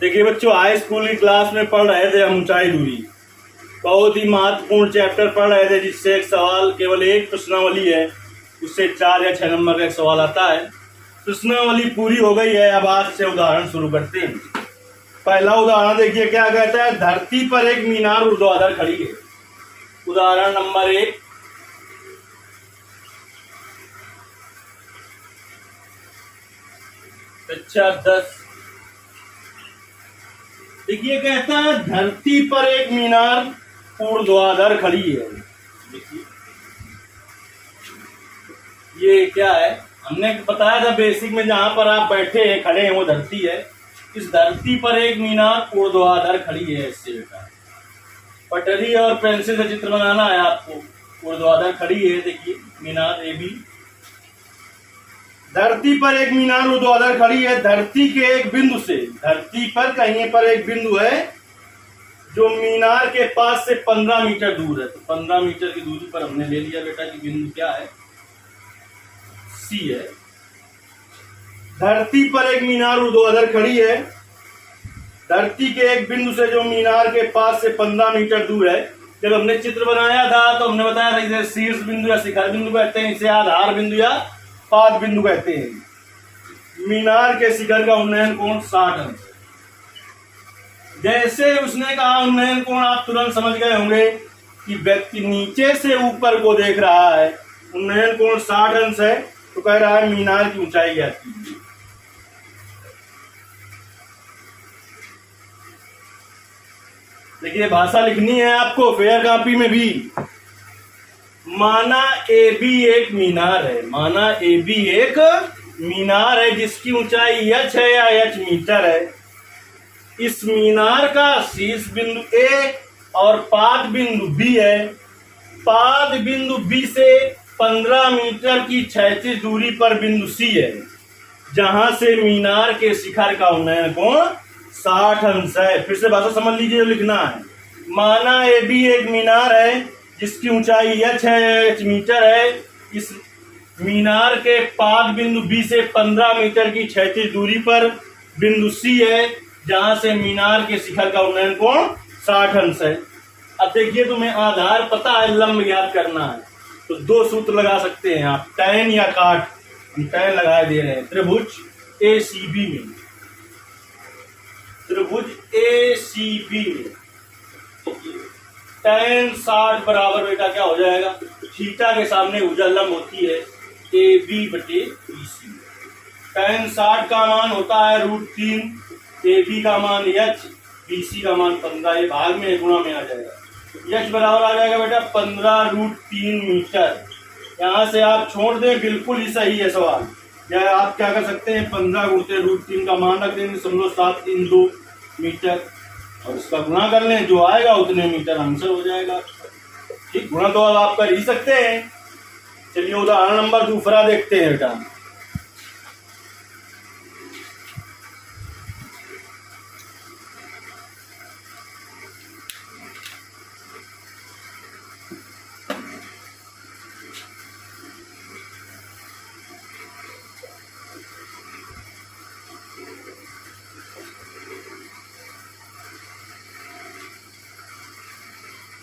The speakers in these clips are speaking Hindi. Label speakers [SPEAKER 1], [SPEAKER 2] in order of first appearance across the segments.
[SPEAKER 1] देखिए बच्चों, हाई स्कूल की क्लास में पढ़ रहे थे हम ऊंचाई दूरी। बहुत ही महत्वपूर्ण चैप्टर पढ़ रहे थे, जिससे एक सवाल, केवल एक प्रश्नावली है, उससे 4 या 6 नंबर का एक सवाल आता है। प्रश्नावली पूरी हो गई है, अब आज से उदाहरण शुरू करते हैं। पहला उदाहरण देखिए क्या कहता है। धरती पर एक मीनार ऊर्ध्वाधर खड़ी है। उदाहरण नंबर 1। कक्षा 10। देखिए कहता है धरती पर एक मीनार ऊर्ध्वाधर खड़ी है। देखिए ये क्या है, हमने बताया था बेसिक में, जहां पर आप बैठे हैं, खड़े हैं, वो धरती है। इस धरती पर एक मीनार ऊर्ध्वाधर खड़ी है। इससे बेटा पटरी और पेंसिल से चित्र बनाना है आपको। ऊर्ध्वाधर खड़ी है, देखिए मीनार ए बी। धरती पर एक मीनार ऊर्ध्वाधर खड़ी है। धरती के एक बिंदु से, धरती पर कहीं पर एक बिंदु है जो मीनार के पास से 15 मीटर दूर है। तो 15 मीटर की दूरी पर हमने ले लिया बेटा कि बिंदु क्या है, सी है। धरती पर एक मीनार ऊर्ध्वाधर खड़ी है। धरती के एक बिंदु से जो मीनार के पास से 15 मीटर दूर है। जब हमने चित्र बनाया था तो हमने बताया था इसे शीर्ष बिंदु या शिखर बिंदु कहते हैं, इसे आधार बिंदु या पाद बिंदु कहते हैं। मीनार के शिखर का उन्नयन कोण 60 अंश है। जैसे उसने कहा उन्नयन कोण, आप तुरंत समझ गए होंगे कि व्यक्ति नीचे से ऊपर को देख रहा है, उन्नयन कोण 60 अंश है, तो कह रहा है मीनार की ऊंचाई ज्ञात कीजिए। देखिए भाषा लिखनी है आपको फेयर कॉपी में भी। माना ए बी एक मीनार है। माना ए बी एक मीनार है जिसकी ऊंचाई h है या h मीटर है। इस मीनार का शीर्ष बिंदु A और पाद बिंदु B है। पाद बिंदु B से 15 मीटर की क्षैतिज दूरी पर बिंदु C है, जहां से मीनार के शिखर का उन्नयन कोण 60 अंश है। फिर से भाषा समझ लीजिए, लिखना है। माना ए बी एक मीनार है जिसकी ऊंचाई h है, h मीटर है। इस मीनार के पाद बिंदु B से 15 मीटर की क्षैतिज दूरी पर बिंदु C है, जहां से मीनार के शिखर का उन्नयन कोण 60 अंश है। अब देखिए तुम्हें आधार पता है, लंब ज्ञात करना है, तो 2 सूत्र लगा सकते हैं आप, टैन या काट। हम टैन लगा दे रहे हैं त्रिभुज ACB में। त्रिभुज ACB में टैन 60 बराबर बेटा क्या हो जाएगा, थीटा के सामने भुजा लंब होती है AB/BC। टैन 60 का मान होता है √3, AB का मान h, BC का मान 15। ये भाग में गुणा में आ जाएगा। h बराबर आ जाएगा बेटा 15√3 मीटर। यहाँ से आप छोड़ दें, बिल्कुल ही सही है सवाल। या आप क्या कर सकते हैं, 15 × √3 का मान रख देंगे 0.732 मीटर, और इसका गुणा कर लें, जो आएगा उतने मीटर आंसर हो जाएगा। ठीक, गुणा तो अब आप कर ही सकते हैं। चलिए उदाहरण नंबर 2 देखते हैं बेटा।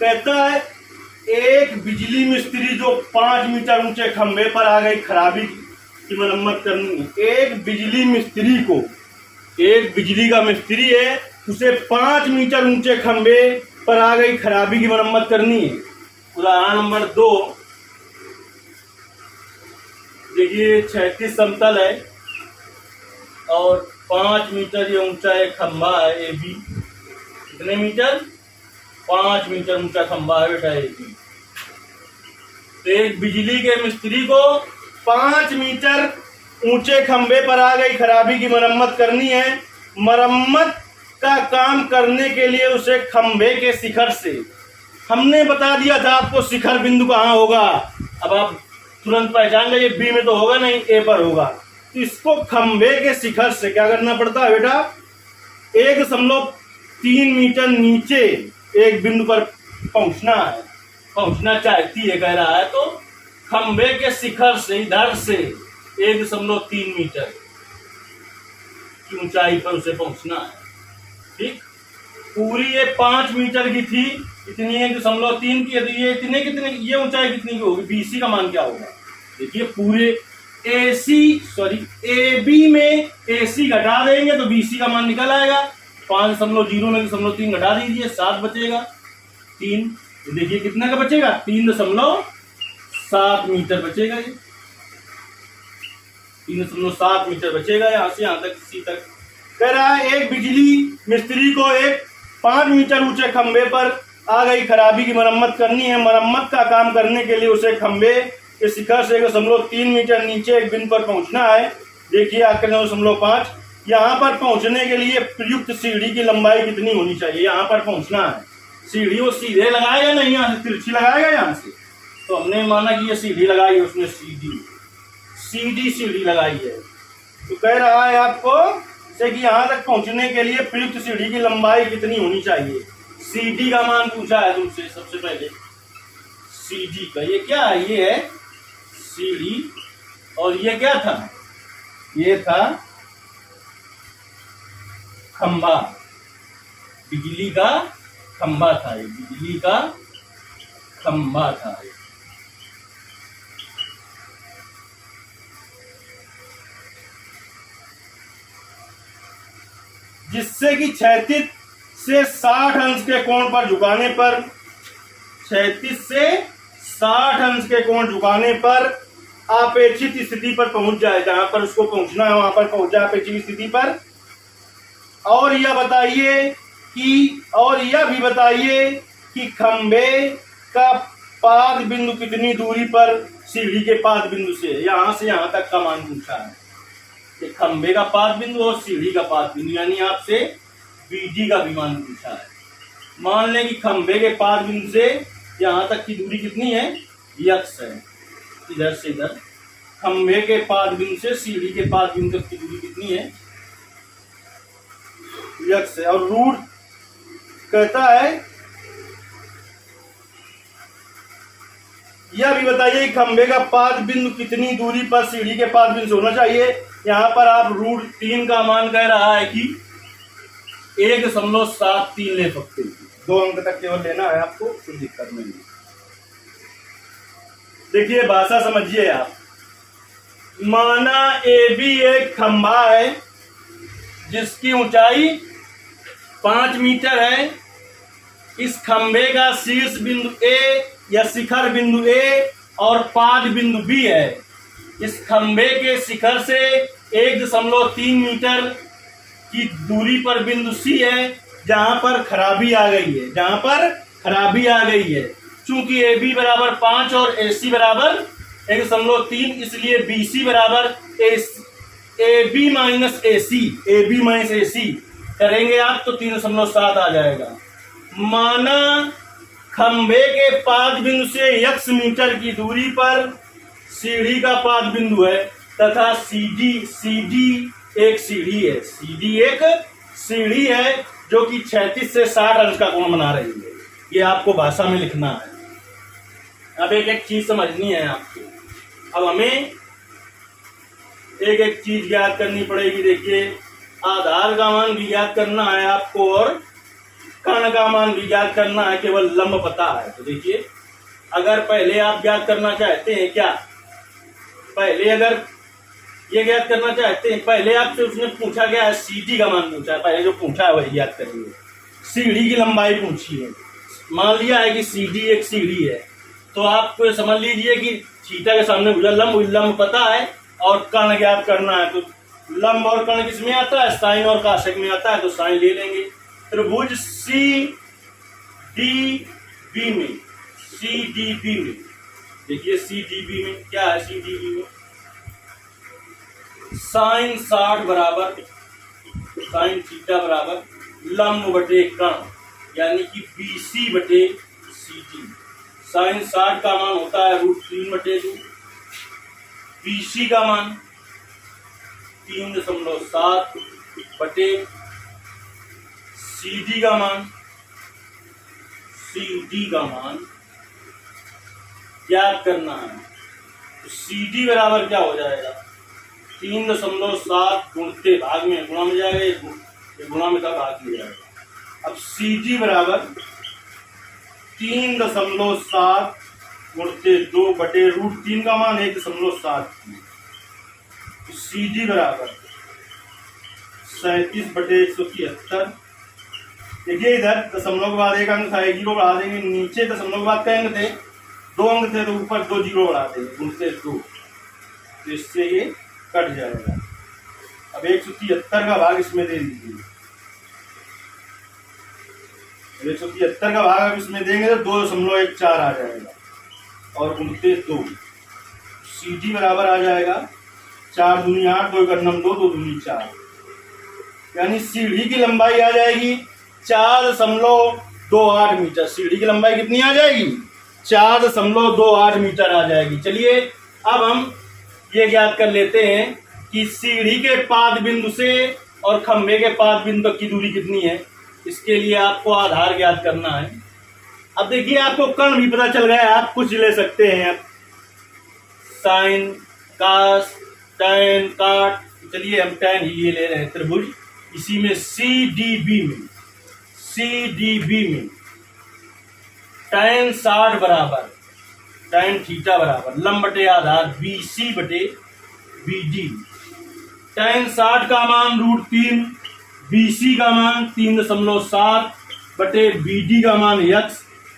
[SPEAKER 1] कहता है एक बिजली मिस्त्री जो 5 मीटर ऊंचे खंभे पर आ गई खराबी की मरम्मत करनी है। एक बिजली मिस्त्री को, एक बिजली का मिस्त्री है, उसे 5 मीटर ऊंचे खंभे पर आ गई खराबी की मरम्मत करनी है। उदाहरण नंबर 2 देखिए, क्षैतिज समतल है और 5 मीटर ये ऊंचा एक खंभा है AB। कितने मीटर, 5 मीटर ऊंचा खंभा है बेटा AB। तो एक बिजली के मिस्त्री को 5 मीटर ऊंचे खंभे पर आ गई खराबी की मरम्मत करनी है। मरम्मत का काम करने के लिए उसे खंभे के शिखर से, हमने बता दिया था आपको शिखर बिंदु कहाँ होगा। अब आप तुरंत पहचान गए, बी में तो होगा नहीं, ए पर होगा। तो इसको खंभे के शिखर से क्या करना पड़ता है बेटा, 1.3 मीटर नीचे एक बिंदु पर पहुंचना है, पहुंचना चाहती है कह रहा है। तो खंभे के शिखर से इधर से 1.3 मीटर की ऊंचाई पर उसे पहुंचना है। ठीक। पूरी ये 5 मीटर की थी, इतनी 1.3 की है, तो ये इतने कितने, ये ऊंचाई कितनी की होगी, बीसी का मान क्या होगा। देखिए पूरे ए बी में AC घटा देंगे तो BC का मान निकल आएगा। 5.0 में 0.3 घटा दीजिए, 7 बचेगा 3। देखिए कितना का बचेगा, 3.7 मीटर बचेगा। ये 3.7 मीटर बचेगा यहाँ से यहाँ तक, सी तक। कह रहा है एक बिजली मिस्त्री को एक 5 मीटर ऊंचे खंबे पर आ गई खराबी की मरम्मत करनी है। मरम्मत का काम करने के लिए उसे खंबे के शिखर से 1.3 मीटर नीचे एक बिंदु पर पहुंचना है। देखिए आकर 9.5, यहाँ पर पहुंचने के लिए प्रयुक्त सीढ़ी की लंबाई कितनी होनी चाहिए। यहाँ पर पहुंचना है, सीढ़ी वो सीधे लगाएगा नहीं, यहाँ से तिरछी लगाएगा यहाँ से। तो हमने माना कि ये सीढ़ी लगाई है उसने, सीधी सीढ़ी लगाई है। तो कह रहा है आपको से कि यहाँ तक पहुंचने के लिए प्रयुक्त सीढ़ी की लंबाई कितनी होनी चाहिए। CD का मान पूछा है तुमसे सबसे पहले। CD का ये क्या है, ये है सीढ़ी, और ये क्या था, ये था खंबा, बिजली का खंबा था, ये बिजली का खंबा था। जिससे कि 36 से 60 अंश के कोण पर झुकाने पर, 36 से 60 अंश के कोण झुकाने पर अपेक्षित स्थिति पर पहुंच जाए। जहां पर उसको पहुंचना है वहां पर पहुंच जाए अपेक्षित स्थिति पर। और यह भी बताइए कि खंबे का पाद बिंदु कितनी दूरी पर सीढ़ी के पाद बिंदु से, यहां से यहां तक का मान पूछा है। खंबे का पाद बिंदु और सीढ़ी का पाद बिंदु, यानी आपसे BD का भी मान पूछा है। मान लें कि खंबे के पाद बिंदु से यहाँ तक की दूरी कितनी है, X है, इधर से इधर। खंबे के पाद बिंदु से सीढ़ी के पाद बिंदु तक की दूरी कितनी है, X है। और रूट कहता है, यह भी बताइए खंबे का पाद बिंदु कितनी दूरी पर सीढ़ी के पाद बिंदु से होना चाहिए। यहाँ पर आप √3 का मान कह रहा है कि 1.73 ले सकते हैं, 2 अंक तक केवल लेना है आपको, कोई दिक्कत नहीं। देखिए भाषा समझिए आप। माना AB एक खंबा है जिसकी ऊंचाई 5 मीटर है। इस खंबे का शीर्ष बिंदु A या शिखर बिंदु A और पाद बिंदु B है। इस खंबे के शिखर से 1.3 मीटर की दूरी पर बिंदु C है, जहां पर खराबी आ गई है। चूंकि AB बराबर 5 और AC बराबर 1.3, इसलिए BC बराबर AB माइनस AC करेंगे आप तो 3.7 आ जाएगा। माना खंबे के पाद बिंदु से X मीटर की दूरी पर सीढ़ी का पाद बिंदु है तथा CD एक सीढ़ी है जो कि 36 से 60 अंश का कोण बना रही है। ये आपको भाषा में लिखना है। अब एक एक चीज समझनी है आपको। अब हमें एक एक चीज ज्ञात करनी पड़ेगी। देखिए आधार का मान भी ज्ञात करना है आपको और कर्ण का मान भी ज्ञात करना है, केवल लंब पता है। तो देखिए अगर पहले आप ज्ञात करना चाहते हैं, क्या पहले अगर ये ज्ञात करना चाहते हैं, पहले आपसे उसने पूछा गया है CD का मान पूछा है, पहले जो पूछा है वही ज्ञात करेंगे। सीढ़ी की लंबाई पूछी है, मान लिया है कि CD एक सीढ़ी है, तो आप समझ लीजिए कि थीटा के सामने भुजा लंब पता है और कर्ण ज्ञात करना है। तो लंब और कर्ण किस में आता है, साइन और काशक में आता है, तो साइन ले लेंगे। त्रिभुज CDB में देखिए CDB में क्या है, CDB में साइन 60 बराबर साइन थीटा बराबर लंब बटे कर्ण, यानी कि BC बटे CD। साइन 60 का मान होता है √3/2, BC का मान 3.7 बटे CD का मान ज्ञात करना है। तो CD बराबर क्या हो जाएगा, 3.7 गुणते भाग में गुणा में जाएगा, ये गुणा में तब भाग लिया जाएगा। अब CG बराबर 3.7 गुणते 2 बटे √3 का मान 1.7। CG बराबर 37 बटे 173। देखिए इधर दशमलव के बाद एक अंक था, 1 जीरो बढ़ा देंगे, नीचे दशमलव के बाद कई अंक थे, 2 अंक थे, तो ऊपर 2 जीरो बढ़ा देंगे, गुणते 2, तो इससे ये कट जाएगा। अब 173 का भाग इसमें दे दीजिए, 173 का भाग अब इसमें देंगे तो 2.14 आ जाएगा और गुणते 2। CG बराबर आ जाएगा 4 दूनी 8, 2 1 2, 2 दूनी 4, यानी सीढ़ी की लंबाई आ जाएगी 4.28 मीटर। सीढ़ी की लंबाई कितनी आ जाएगी? 4.28 मीटर आ जाएगी। चलिए अब हम ये ज्ञात कर लेते हैं कि सीढ़ी के पाद बिंदु से और खंभे के पाद बिंदु तक की दूरी कितनी है। इसके लिए आपको आधार ज्ञात करना है। अब देखिए आपको कर्ण भी पता चल गया, आप कुछ ले सकते हैं, साइन, कास, टैन, काट। चलिए हम टैन ही ये ले रहे हैं, त्रिभुज। इसी में CDB में टैन 60 बराबर टैन थीटा बराबर लंब बटे आधार BC बटे BD। टैन 60 का मान √3, BC का मान 3.7 बटे BD का मान x,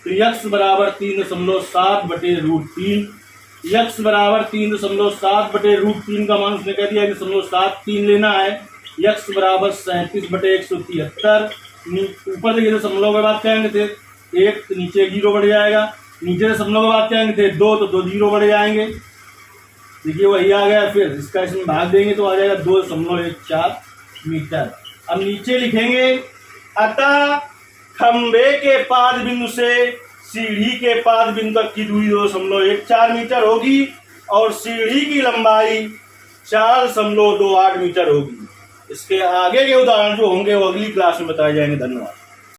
[SPEAKER 1] तो x बराबर 3.7 बटे √3। x बराबर 3.7 बटे √3 का मान उसने कह दिया 1.73 लेना है। x बराबर 37 बटे 173। ऊपर देखिए दशमलव के बाद क्या अंक थे? 1, तो नीचे 0 बढ़ जाएगा। नीचे दशमलव के बाद क्या अंक थे? 2, तो 2 0 बढ़ जाएंगे। देखिए वही आ गया। फिर इसका इसमें भाग देंगे तो आ जाएगा 2.14 मीटर। अब नीचे लिखेंगे अतः खंभे के पाद बिंदु से सीढ़ी के पाद बिंदु तक की दूरी 2.14 मीटर होगी और सीढ़ी की लंबाई 4.28 मीटर होगी। इसके आगे के उदाहरण जो होंगे वो अगली क्लास में बताए जाएंगे। धन्यवाद।